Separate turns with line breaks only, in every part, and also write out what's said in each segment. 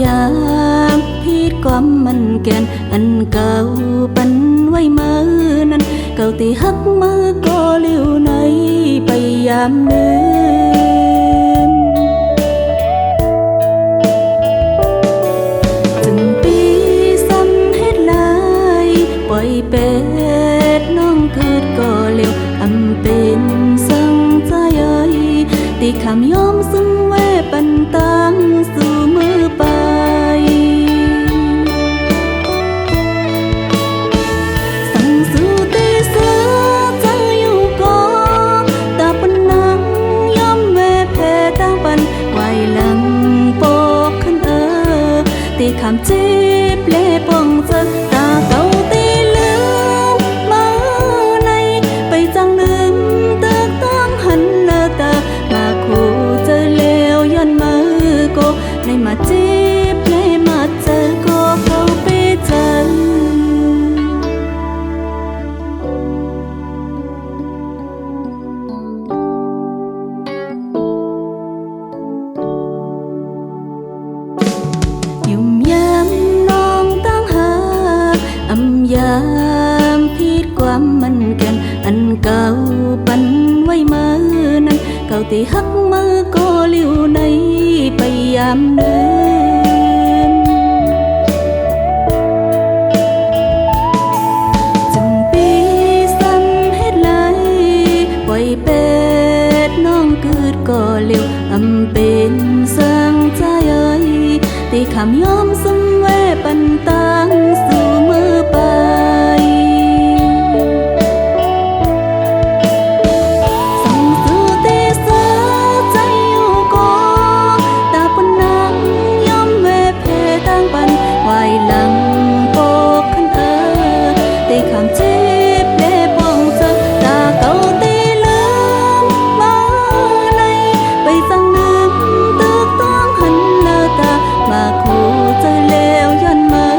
ยามพีดความมันแก่นอันเก่าปันไว้มือนั้นเก่าที่หักมือก็เลี้ยวในไปยามเดิมจึงปีซ้ำเฮ็ดลายปล่อยเป็ดน้องเกิดก็เลี้ยวอำเป็นสังใจเอ้ยตีคำยอมซึ่งแวปันตั้งสู่มือไปสั่งสู่ตีเสือใจอยู่ก็ตาปนนังยอมแม่แพ้ตั้งปันไว้หลังปอกขันตีคำจีบเล่ปองเจอตาเก่าตีลืมมาในไปจังลืมตึกต้องหันเลอตามาคู่เจอเลวย้อนมือก็ในมาจีบเล่มาเจอก็เข้าไปเจอยุ่มยามน้องตั้งหาอำยามพีดความมันแก่นอันเก่าปันไว้มือนั้นเก่าที่หักมือก็เลี้ยวในไปยามเดิมจึงปีซ้ำเฮ็ดลายปล่อยเป็ดน้องเกิดก็เลี้ยวอำเป็นสังใจเอ้ยตีคำยอมซึ่งแวปันตั้งสู่มือไปสั่งสู่ตีเสือใจอยู่ก็ตาปนนังยอมแวเพตั้งปันไว้หลังปอกขันตีคำจีบเล่ปองเจอตาเก่าตีลืมมาในไปสั่งลืมตึกต้องหันเลอตามาคู่เจอเลวย้อนมือ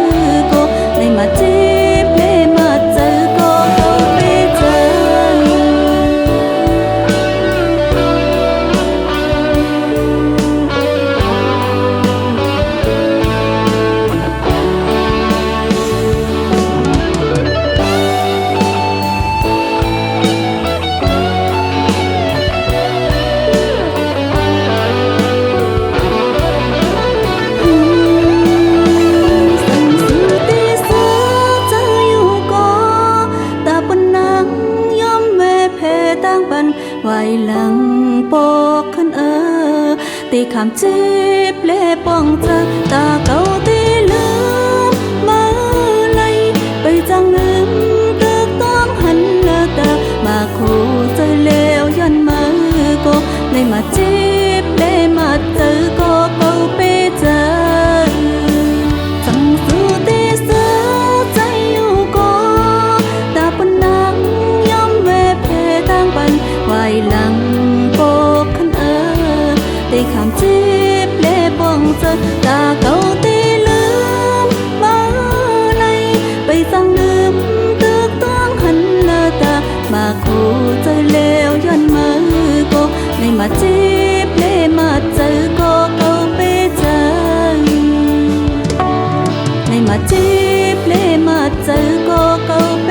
ก็ในมาจีบเล่มาเจอก็เข้าไปเจอสั่งสู่ตีเสือใจอยู่ก็ตาปนนังยอมแม่แพ้ตั้งปันไว้หลังปอกขันตีคำจีบเล่ปองเจอตาเก่าตีลืมมาไลไปจังลืมตึกต้องหันเลอตามาคู่เจอเลวย้อนมือก็ในมาจีบเล่มาเจอก็เข้าไปเจอสั่งสู่ตีเสือใจอยู่ก็ตาปนนังยอมแวเพตั้งปันไว้หลังปอกขันตีคำจีบเล่ปองเจอตาเก่าตีลืมมาในไปสั่งลืมตึกต้องหันเลอตามาคู่เจอเลวย้อนมือก็ในมาจีบเล่มาเจอก็เข้าไปเจอในมาจีบเล่มาเจอก็เข้าไป